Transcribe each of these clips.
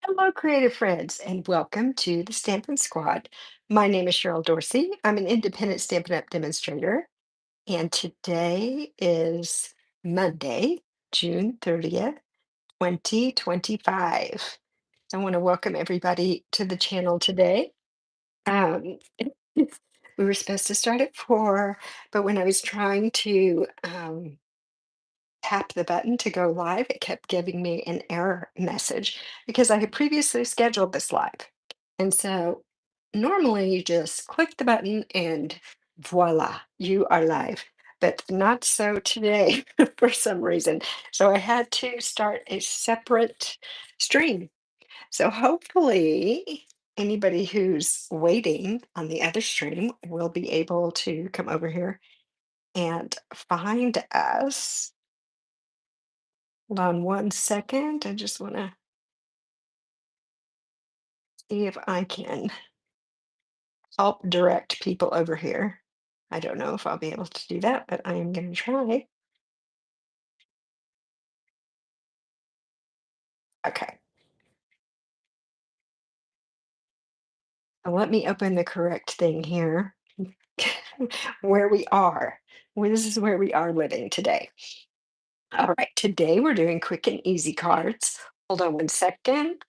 Hello, creative friends, and welcome to the Stampin' Squad. My name is Cheryl Dorsey. I'm an independent Stampin' Up! Demonstrator, and today is Monday, June 30th, 2025. I want to welcome everybody to the channel today. Um, we were supposed to start at 4, but when I was trying to tap the button to go live, it kept giving me an error message because I had previously scheduled this live. And so normally you just click the button and voila, you are live. But not so today for some reason. So I had to start a separate stream. So hopefully anybody who's waiting on the other stream will be able to come over here and find us. Hold on one second. I just want to see if I can help direct people over here. I don't know if I'll be able to do that, but I am going to try. Okay. So let me open the correct thing here. Where we are. Well, this is where we are living today. All right. Today we're doing quick and easy cards. Hold on one second.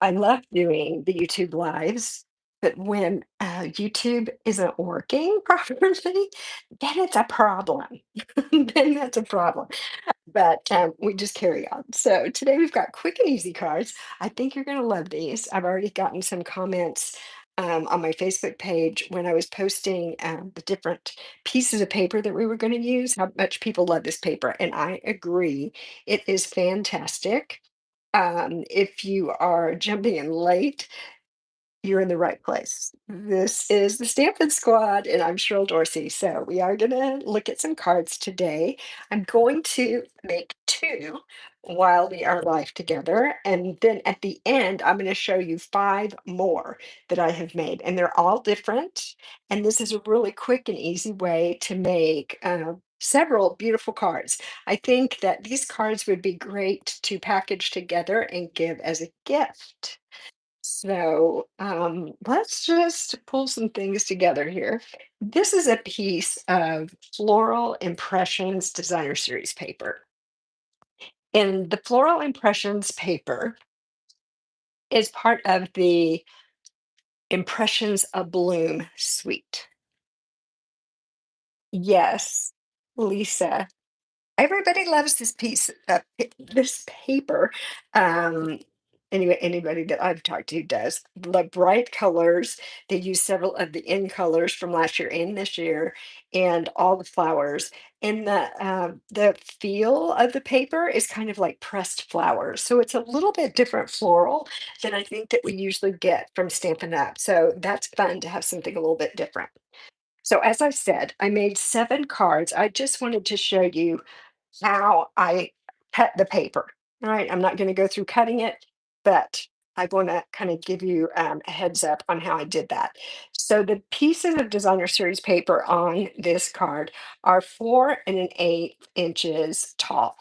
I love doing the YouTube lives, but when YouTube isn't working properly, then it's a problem. Then that's a problem. But we just carry on. So today we've got quick and easy cards. I think you're going to love these. I've already gotten some comments on my Facebook page when I was posting the different pieces of paper that we were going to use, how much people love this paper. And I agree. It is fantastic. If you are jumping in late, you're in the right place. This is the Stampin' Squad, and I'm Cheryl Dorsey. So we are gonna look at some cards today. I'm going to make two while we are live together, and then at the end, I'm gonna show you 5 more that I have made, and they're all different. And this is a really quick and easy way to make several beautiful cards. I think that these cards would be great to package together and give as a gift. So let's just pull some things together here. This is a piece of Floral Impressions Designer Series paper. And the Floral Impressions paper is part of the Impressions of Bloom suite. Yes, Lisa. Everybody loves this piece of this paper. Um, anyway, anybody that I've talked to does. The bright colors. They use several of the in colors from last year and this year, and all the flowers. And the feel of the paper is kind of like pressed flowers. So it's a little bit different floral than I think that we usually get from Stampin' Up. So that's fun to have something a little bit different. So as I said, I made 7 cards. I just wanted to show you how I cut the paper. All right, I'm not going to go through cutting it, but I want to kind of give you a heads up on how I did that. So the pieces of designer series paper on this card are 4 1/8 inches tall.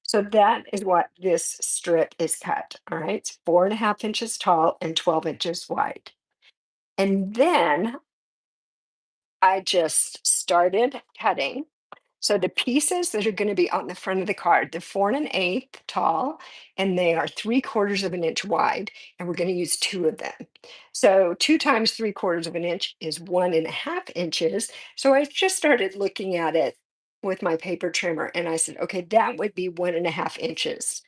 So that is what this strip is cut. All right, it's 4.5 inches tall and 12 inches wide. And then I just started cutting. So the pieces that are going to be on the front of the card, they're 4 1/8 tall and they are 3/4 of an inch wide. And we're going to use 2 of them. So 2 times 3/4 of an inch is 1.5 inches. So I just started looking at it with my paper trimmer and I said, okay, that would be 1.5 inches.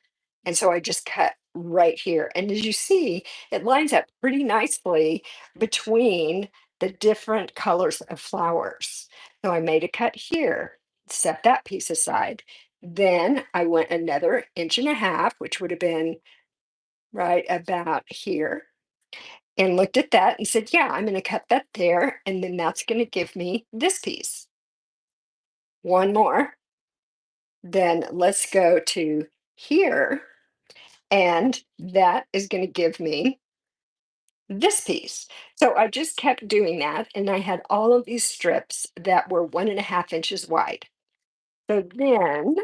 And so I just cut right here. And as you see, it lines up pretty nicely between the different colors of flowers. So I made a cut here, set that piece aside. Then I went another 1.5 inches, which would have been right about here, and looked at that and said, yeah, I'm going to cut that there. And then that's going to give me this piece. One more. Then let's go to here. And that is going to give me this piece. So I just kept doing that, and I had all of these strips that were 1.5 inches wide. So then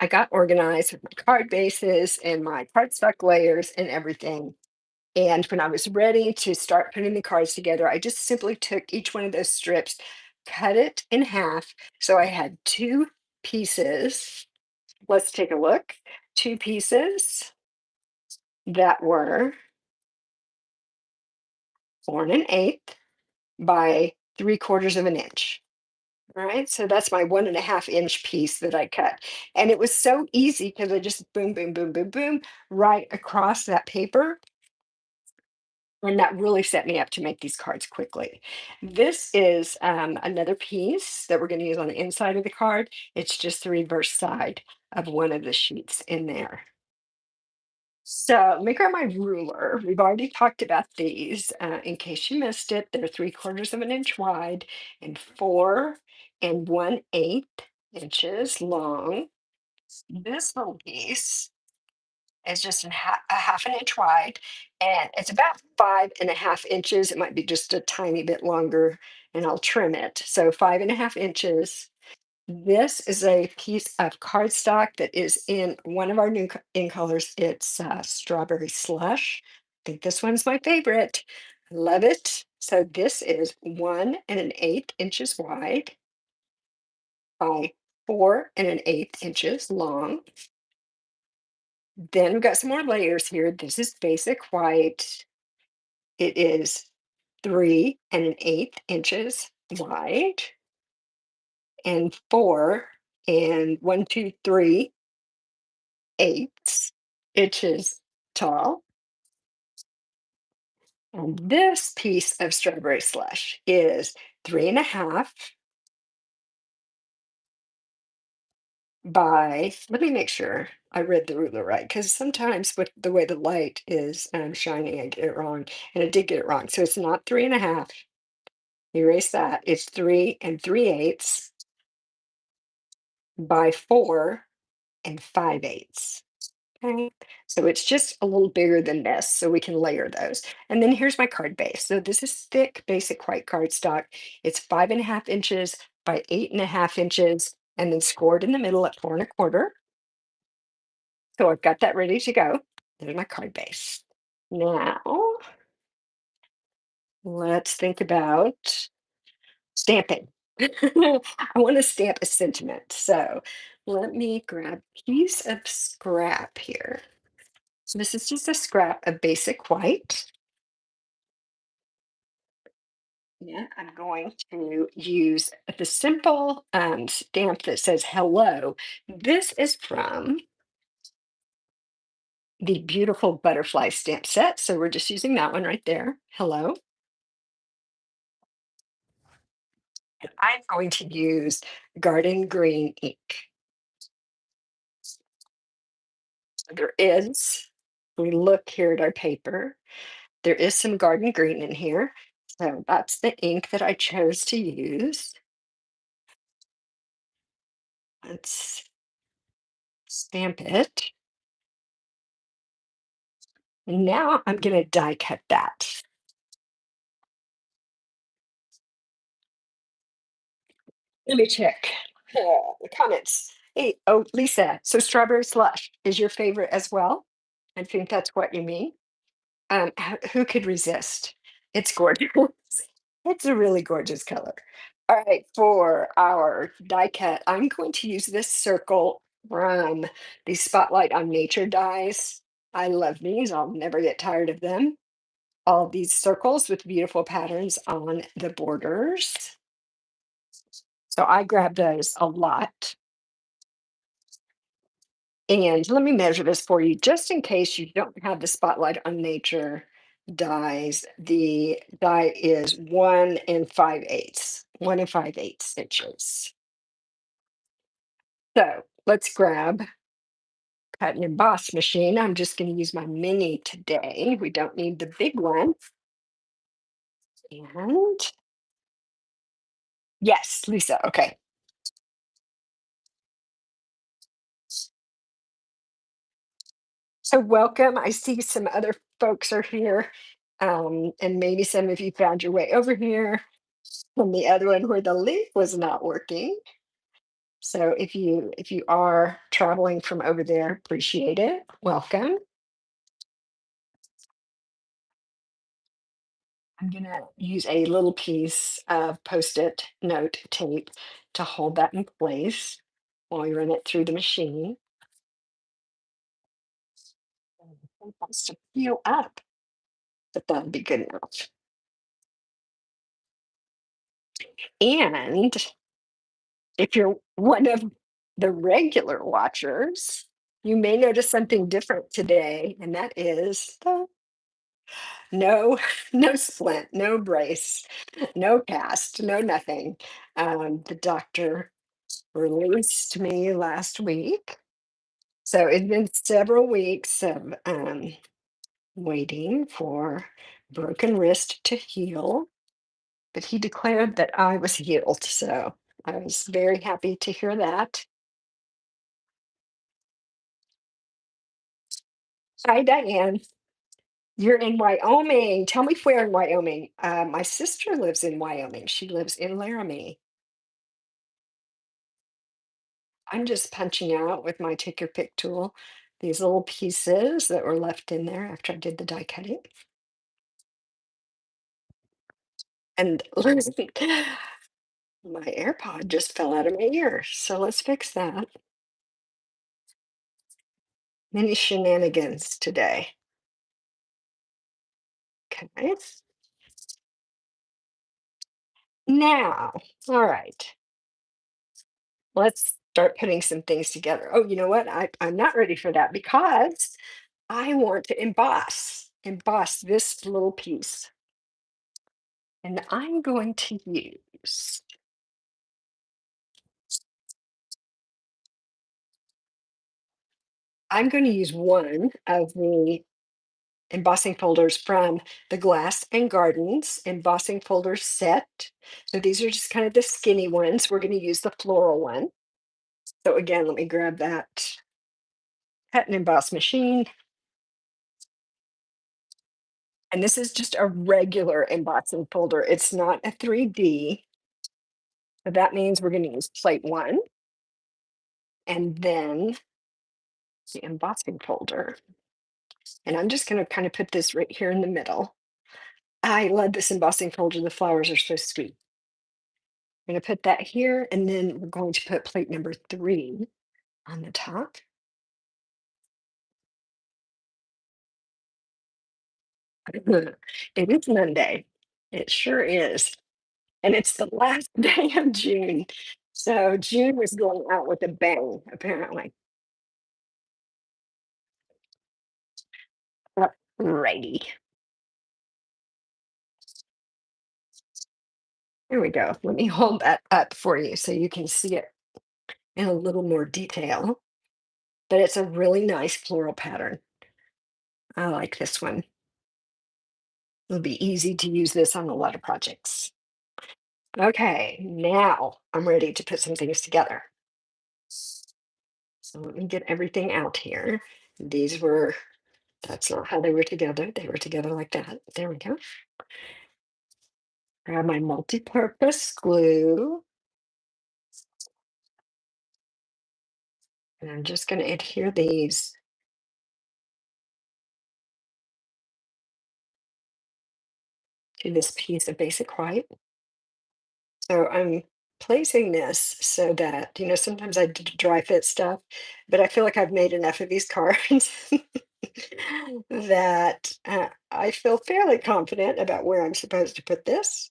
I got organized with my card bases and my cardstock layers and everything. And when I was ready to start putting the cards together, I just simply took each one of those strips, cut it in half. So I had two pieces. Let's take a look. Two pieces that were 4 1/8 by 3/4 of an inch. All right, so that's my 1.5 inch piece that I cut. And it was so easy because I just boom, boom, boom, boom, boom, right across that paper. And that really set me up to make these cards quickly. This is another piece that we're going to use on the inside of the card. It's just the reverse side of one of the sheets in there. So let me grab my ruler. We've already talked about these. In case you missed it, they're 3/4 of an inch wide and 4 1/8 inches long. This little piece is just a 1/2 an inch wide, and it's about 5.5 inches. It might be just a tiny bit longer, and I'll trim it. So 5.5 inches. This is a piece of cardstock that is in one of our new in colors. It's strawberry slush. I think this one's my favorite. Love it. So this is 1 1/8 inches wide by 4 1/8 inches long. Then we've got some more layers here. This is basic white. It is 3 1/8 inches wide and 4 1 2 3 8 inches tall. And this piece of strawberry slush is 3.5 by, let me make sure I read the ruler right, because sometimes with the way the light is shining, I get it wrong. And I did get it wrong. So it's not 3.5. Erase that. It's 3 3/8 by 4 5/8. Okay. So it's just a little bigger than this, so we can layer those. And then here's my card base. So this is thick, basic white cardstock. It's 5.5 inches by 8.5 inches, and then scored in the middle at 4 1/4. So I've got that ready to go. There's my card base. Now let's think about stamping. I want to stamp a sentiment. So let me grab a piece of scrap here. So this is just a scrap of basic white. Yeah, I'm going to use the simple stamp that says hello. This is from the beautiful butterfly stamp set. So we're just using that one right there. Hello. And I'm going to use garden green ink. There is, we look here at our paper, there is some garden green in here. So that's the ink that I chose to use. Let's stamp it. And now I'm going to die cut that. Let me check the comments. Hey, oh, Lisa, so strawberry slush is your favorite as well? I think that's what you mean. Who could resist? It's gorgeous. It's a really gorgeous color. All right, for our die cut, I'm going to use this circle from the Spotlight on Nature dies. I love these. I'll never get tired of them. All these circles with beautiful patterns on the borders. So I grab those a lot. And let me measure this for you, just in case you don't have the Spotlight on Nature dies. The die is 1 5/8, 1 5/8 inches. So let's grab cut and emboss machine. I'm just going to use my mini today. We don't need the big one. And yes, Lisa. Okay. So welcome. I see some other folks are here. And maybe some of you found your way over here from the other one where the link was not working. So if you are traveling from over there, appreciate it. Welcome. I'm gonna use a little piece of Post-it note tape to hold that in place while you run it through the machine. And it wants to peel up, but that'll be good enough. And if you're one of the regular watchers, you may notice something different today, and that is no, no splint, no brace, no cast, no nothing. The doctor released me last week. So it's been several weeks of waiting for broken wrist to heal, but he declared that I was healed. So I was very happy to hear that. Hi, Diane. You're in Wyoming. Tell me where in Wyoming. My sister lives in Wyoming. She lives in Laramie. I'm just punching out with my take your pick tool these little pieces that were left in there after I did the die cutting. And my AirPod just fell out of my ear. So let's fix that. Many shenanigans today. Okay. Now, all right. Let's start putting some things together. Oh, you know what? I'm not ready for that because I want to emboss this little piece. And I'm going to use, I'm going to use one of the embossing folders from the Glass and Gardens embossing folder set. So these are just kind of the skinny ones. We're going to use the floral one. So again, let me grab that cut and emboss machine. And this is just a regular embossing folder. It's not a 3D. So that means we're going to use plate one and then the embossing folder. And I'm just going to kind of put this right here in the middle. I love this embossing folder. The flowers are so sweet. I'm going to put that here, and then we're going to put plate number three on the top. It is Monday. It sure is. And it's the last day of June. So June was going out with a bang, apparently. Righty. Here we go. Let me hold that up for you so you can see it in a little more detail. But it's a really nice floral pattern. I like this one. It'll be easy to use this on a lot of projects. Okay, now I'm ready to put some things together. So let me get everything out here. These were, that's not how they were together. They were together like that. There we go. Grab my multi-purpose glue. And I'm just going to adhere these to this piece of basic white. So I'm placing this so that, sometimes I dry fit stuff, but I feel like I've made enough of these cards that I feel fairly confident about where I'm supposed to put this.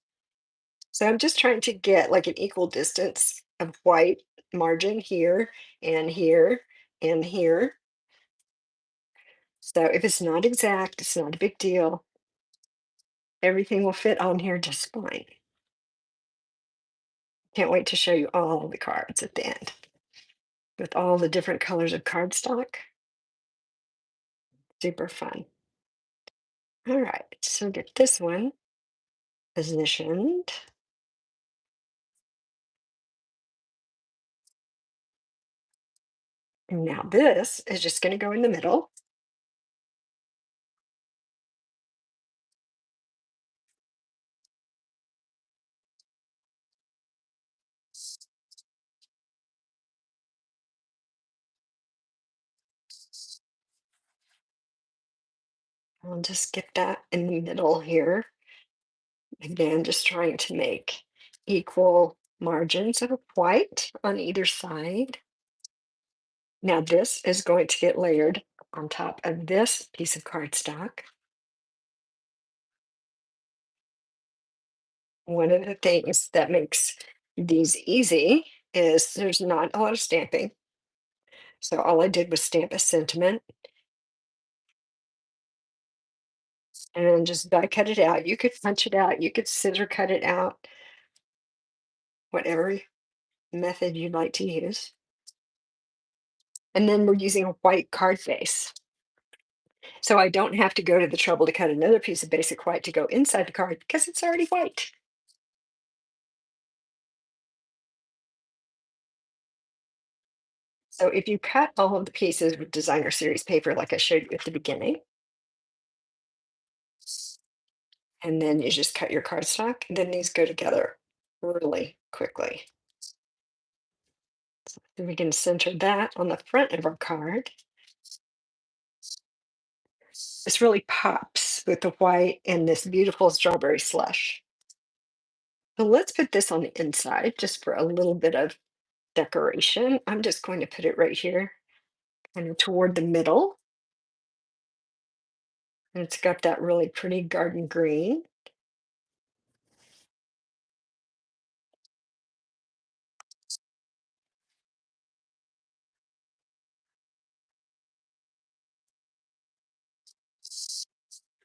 So I'm just trying to get like an equal distance of white margin here and here and here. So if it's not exact, it's not a big deal. Everything will fit on here just fine. Can't wait to show you all the cards at the end with all the different colors of cardstock. Super fun. All right, so get this one positioned. And now this is just going to go in the middle. I'll just get that in the middle here. Again, just trying to make equal margins of white on either side. Now this is going to get layered on top of this piece of cardstock. One of the things that makes these easy is there's not a lot of stamping. So all I did was stamp a sentiment and then just die cut it out. You could punch it out, you could scissor cut it out, whatever method you'd like to use. And then we're using a white card base. So I don't have to go to the trouble to cut another piece of basic white to go inside the card because it's already white. So if you cut all of the pieces with designer series paper like I showed you at the beginning, and then you just cut your cardstock, then these go together really quickly. Then we can center that on the front of our card. This really pops with the white and this beautiful strawberry slush. So let's put this on the inside just for a little bit of decoration. I'm just going to put it right here, kind of toward the middle. And it's got that really pretty garden green.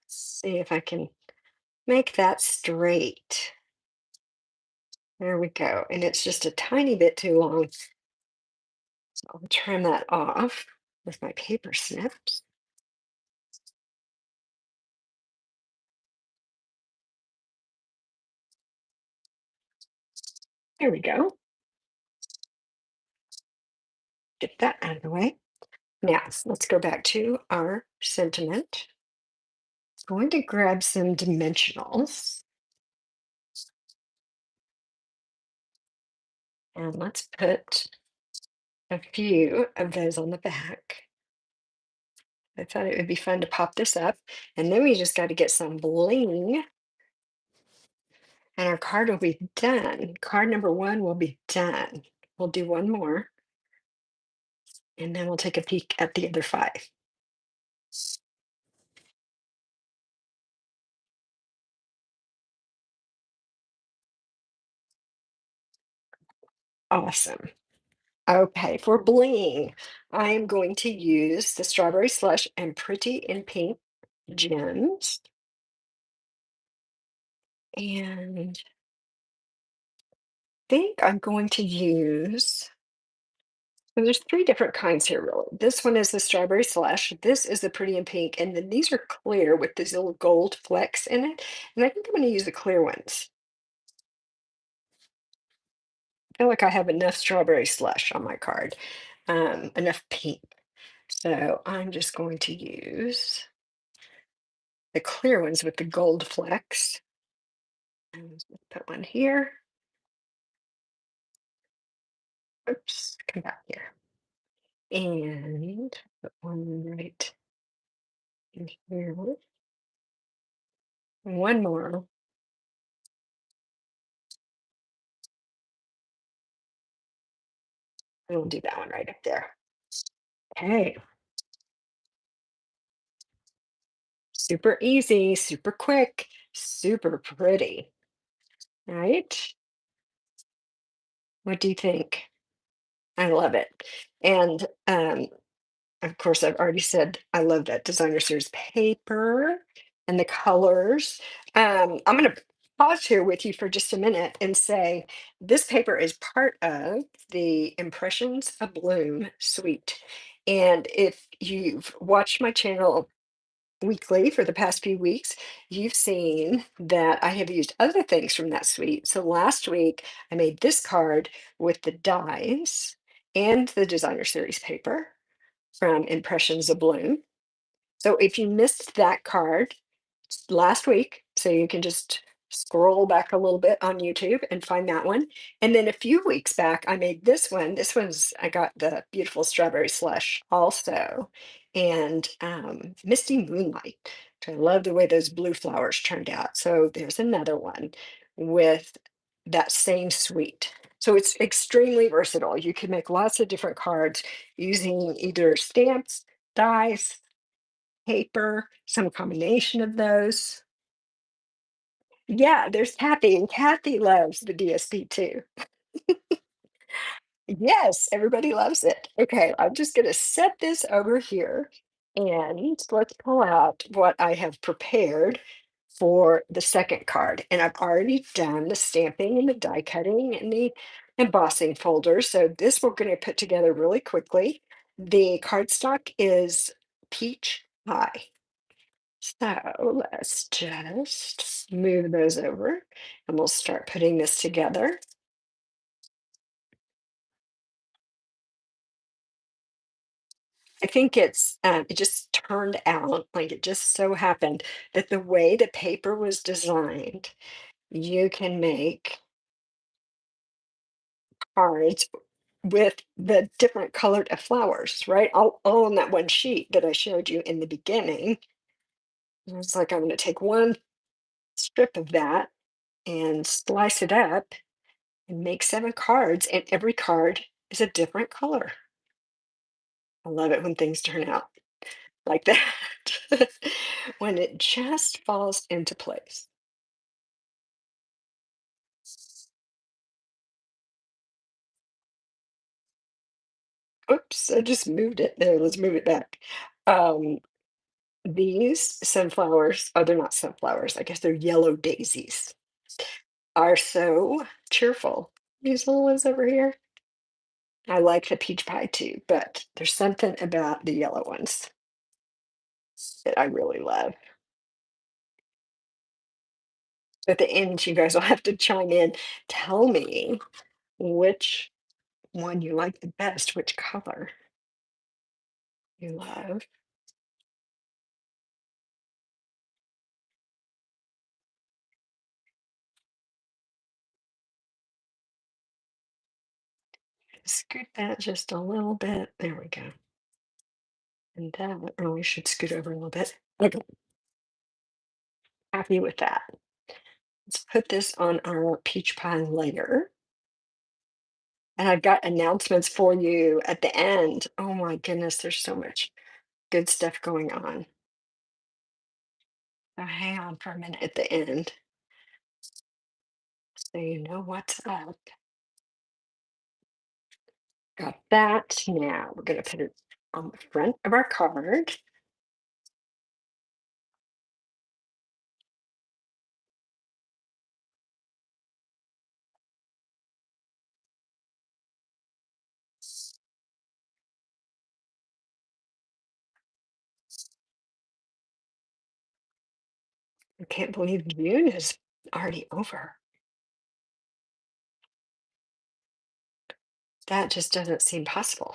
See if I can make that straight. There we go. And it's just a tiny bit too long. So I'll trim that off with my paper snips. There we go. Get that out of the way. Now, let's go back to our sentiment. Going to grab some dimensionals and let's put a few of those on the back. I thought it would be fun to pop this up. And then we just got to get some bling and our card will be done. Card number one will be done. We'll do one more and then we'll take a peek at the other five. Awesome. Okay, for bling, I am going to use the strawberry slush and pretty in pink gems. And think I'm going to use, so there's three different kinds here, really. This one is the strawberry slush. This is the pretty in pink. And then these are clear with these little gold flecks in it. And I think I'm going to use the clear ones. I feel like I have enough strawberry slush on my card, enough pink. So I'm just going to use the clear ones with the gold flecks. And let's put one here. Oops, come back here. And put one right in here. One more. And we'll do that one right up there. Okay, super easy, super quick, super pretty, right? What do you think? I love it. And of course, I've already said I love that designer series paper and the colors. I'm going to pause here with you for just a minute and say this paper is part of the Impressions of Bloom suite. And if you've watched my channel weekly for the past few weeks, you've seen that I have used other things from that suite. So last week, I made this card with the dies and the designer series paper from Impressions of Bloom. So if you missed that card last week, so you can just scroll back a little bit on YouTube and find that one. And then a few weeks back, I made this one. This one's, I got the beautiful strawberry slush also, and Misty Moonlight. I love the way those blue flowers turned out. So there's another one with that same suite. So it's extremely versatile. You can make lots of different cards using either stamps, dies, paper, some combination of those. Yeah, there's Kathy, and Kathy loves the DSP too. Yes, everybody loves it. Okay, I'm just gonna set this over here and let's pull out what I have prepared for the second card. And I've already done the stamping and the die cutting and the embossing folder. So this we're gonna put together really quickly. The cardstock is peach pie. So let's just move those over and we'll start putting this together. I think it just turned out like it just so happened that the way the paper was designed, you can make cards with the different colored flowers, right? All on that one sheet that I showed you in the beginning. I was like, I'm going to take one strip of that and slice it up and make 7 cards, and every card is a different color. I love it when things turn out like that, when it just falls into place. Oops, I just moved it. There, let's move it back. Um, these sunflowers, oh, they're not sunflowers. I guess they're yellow daisies, are so cheerful. These little ones over here. I like the peach pie too, but there's something about the yellow ones that I really love. At the end, you guys will have to chime in. Tell me which one you like the best, which color you love. Scoot that just a little bit. There we go. And that, oh, we should scoot over a little bit. Okay, happy with that. Let's put this on our peach pie layer. And I've got announcements for you at the end. Oh my goodness, there's so much good stuff going on. So hang on for a minute at the end so you know what's up. Got that. Now we're going to put it on the front of our card. I can't believe June is already over. That just doesn't seem possible.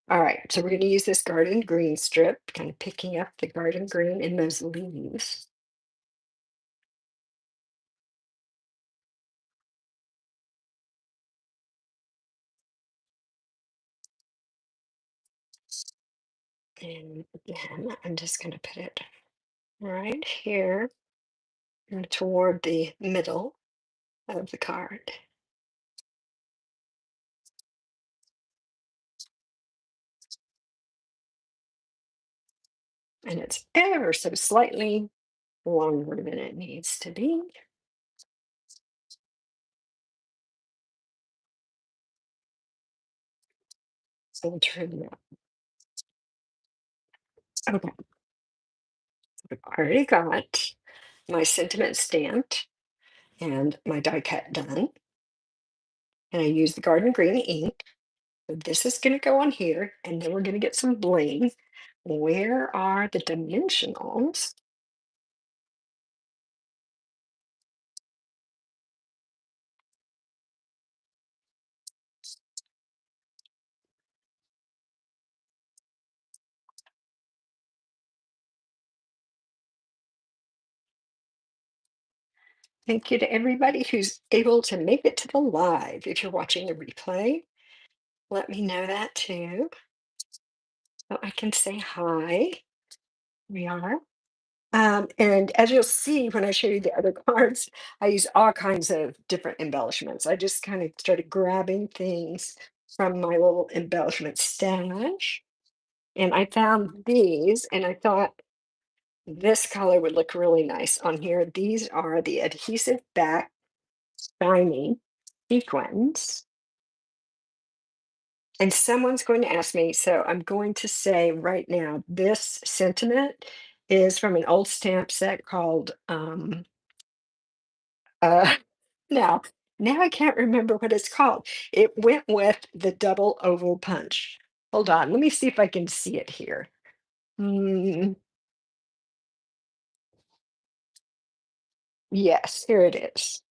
All right, so we're going to use this garden green strip, kind of picking up the garden green in those leaves. And again, I'm just going to put it right here and toward the middle of the card. And it's ever so slightly longer than it needs to be. So we'll turn that. Okay, I've already got my sentiment stamped and my die cut done. And I use the garden green ink. So this is going to go on here, and then we're going to get some bling. Where are the dimensionals? Thank you to everybody who's able to make it to the live. If you're watching the replay, let me know that too. so I can say hi. We are. And as you'll see when I show you the other cards, I use all kinds of different embellishments. I just kind of started grabbing things from my little embellishment stash. And I found these, and I thought this color would look really nice on here. These are the adhesive back shiny sequins. And someone's going to ask me, so I'm going to say right now, this sentiment is from an old stamp set called uh now now I can't remember what it's called. It went with the double oval punch. Hold on, let me see if I can see it here. Mm, yes, here it is.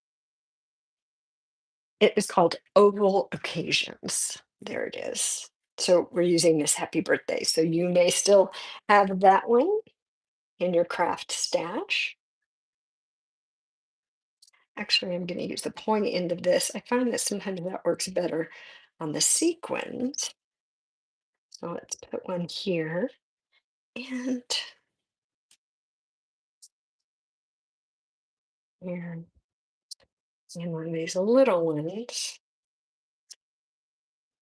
It is called Oval Occasions. There it is. So we're using this happy birthday. So you may still have that one in your craft stash. Actually, I'm going to use the pointy end of this. I find that sometimes that works better on the sequins. So let's put one here and here, and one of these little ones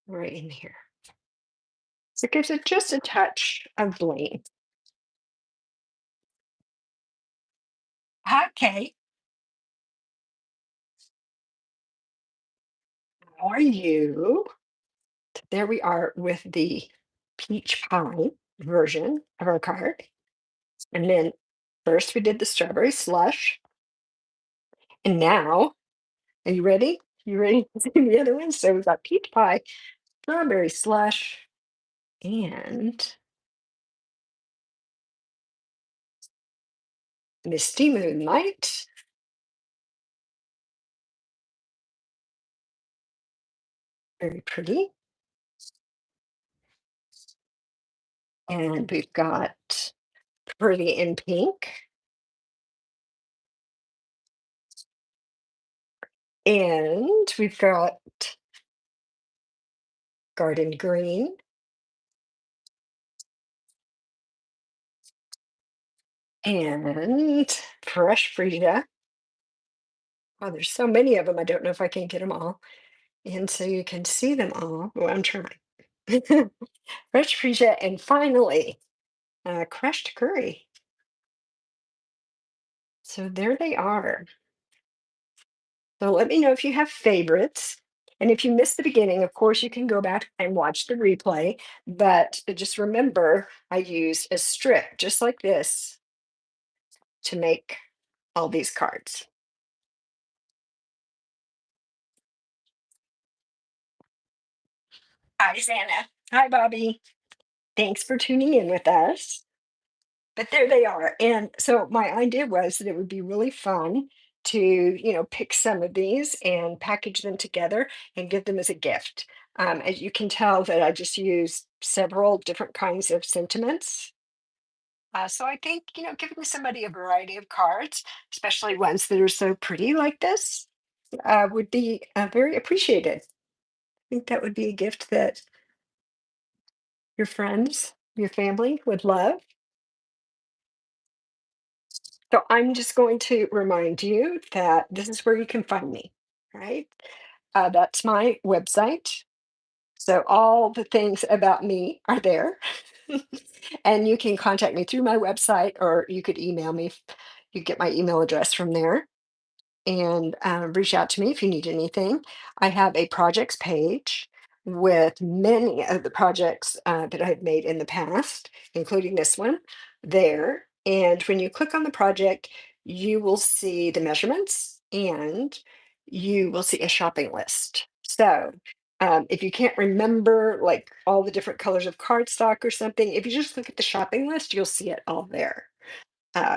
right in here. So it gives it just a touch of bling. Okay, how are you? There we are with the peach pie version of our card. And then first we did the strawberry slush. And now, are you ready? You ready to see the other ones? So we've got peach pie, strawberry slush, and misty moonlight. Very pretty. And we've got pretty in pink. And we've got garden green and fresh freesia. Oh, there's so many of them. I don't know if I can get them all. And so you can see them all. Well, I'm trying. Fresh freesia, and finally, crushed curry. So there they are. So let me know if you have favorites. And if you missed the beginning, of course, you can go back and watch the replay. But just remember, I used a strip just like this to make all these cards. Hi, Santa. Hi, Bobby. Thanks for tuning in with us. But there they are. And so my idea was that it would be really fun to, pick some of these and package them together and give them as a gift. As you can tell that I just used several different kinds of sentiments. So I think, giving somebody a variety of cards, especially ones that are so pretty like this, would be very appreciated. I think that would be a gift that your friends, your family would love. So I'm just going to remind you that this is where you can find me, right? That's my website. So all the things about me are there. And you can contact me through my website, or you could email me. You get my email address from there, and reach out to me if you need anything. I have a projects page with many of the projects that I've made in the past, including this one there. And when you click on the project, you will see the measurements and you will see a shopping list. So if you can't remember like all the different colors of cardstock or something, if you just look at the shopping list, you'll see it all there.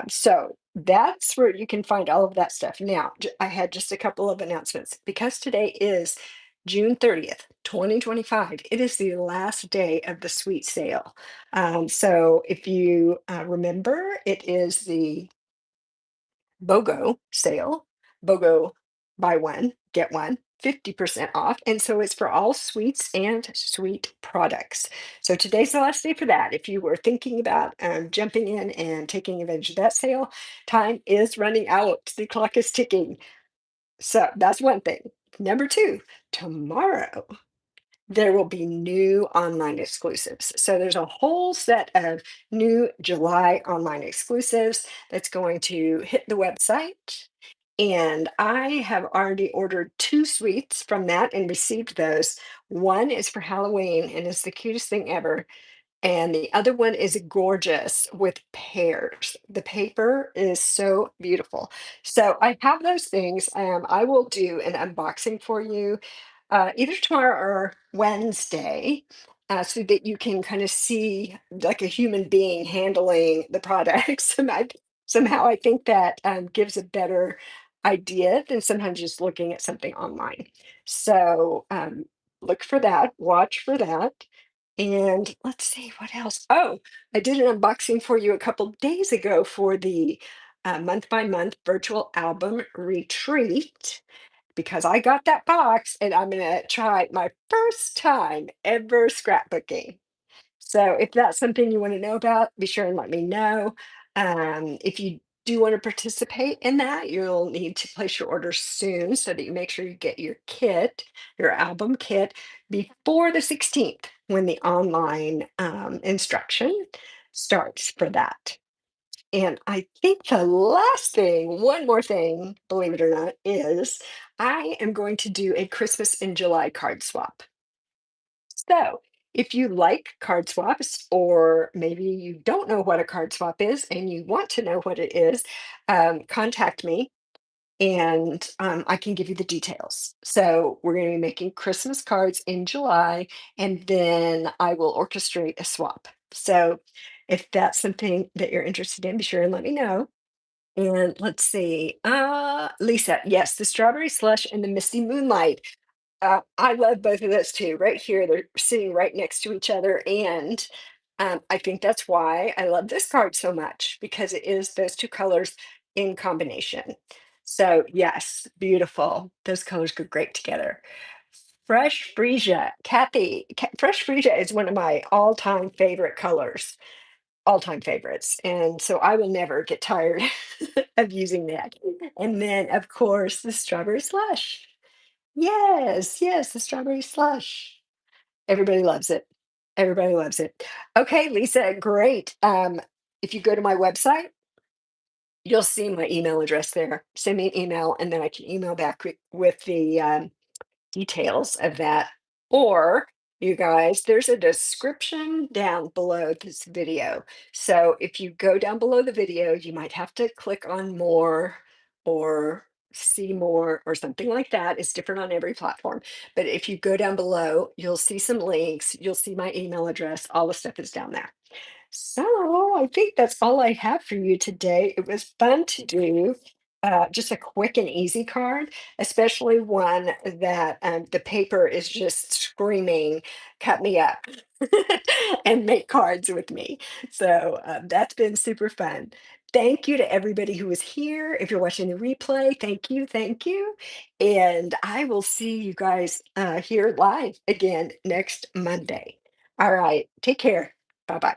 So that's where you can find all of that stuff. Now, I had just a couple of announcements because today is June 30th, 2025. It is the last day of the sweet sale. So if you remember, it is the BOGO sale. BOGO, buy one, get one. 50% off. And so it's for all sweets and sweet products. So today's the last day for that. If you were thinking about jumping in and taking advantage of that sale, time is running out. The clock is ticking. So that's one thing. Number two, tomorrow there will be new online exclusives. So there's a whole set of new July online exclusives that's going to hit the website. And I have already ordered two suites from that and received those. One is for Halloween and it's the cutest thing ever. And the other one is gorgeous with pears. The paper is so beautiful. So I have those things. I will do an unboxing for you either tomorrow or Wednesday, so that you can kind of see like a human being handling the products. Somehow I think that gives a better idea than sometimes just looking at something online. So look for that, watch for that. And let's see what else. Oh, I did an unboxing for you a couple days ago for the month by month virtual album retreat because I got that box and I'm going to try my first time ever scrapbooking. So if that's something you want to know about, be sure and let me know. If you do want to participate in that, you'll need to place your order soon so that you make sure you get your kit, your album kit, before the 16th when the online instruction starts for that. And I think the last thing, one more thing, believe it or not, is I am going to do a Christmas in July card swap. So, if you like card swaps, or maybe you don't know what a card swap is and you want to know what it is, contact me and I can give you the details. So, we're going to be making Christmas cards in July, and then I will orchestrate a swap. So, if that's something that you're interested in, be sure and let me know. And let's see, Lisa, yes, the strawberry slush and the misty moonlight. I love both of those too. Right here, they're sitting right next to each other, and I think that's why I love this card so much because it is those two colors in combination. So yes, beautiful. Those colors go great together. Fresh freesia, Kathy. Fresh freesia is one of my all-time favorite colors, all-time favorites, and so I will never get tired of using that. And then, of course, the strawberry slush. Yes, yes, the strawberry slush. Everybody loves it. Everybody loves it. Okay, Lisa, great. If you go to my website, you'll see my email address there. Send me an email, and then I can email back with the details of that. Or, you guys, there's a description down below this video. So if you go down below the video, you might have to click on more or see more or something like that. It's different on every platform. But if you go down below, you'll see some links, you'll see my email address, all the stuff is down there. So I think that's all I have for you today. It was fun to do just a quick and easy card, especially one that the paper is just screaming, cut me up and make cards with me. So that's been super fun. Thank you to everybody who was here. If you're watching the replay, thank you, thank you. And I will see you guys here live again next Monday. All right, take care. Bye bye.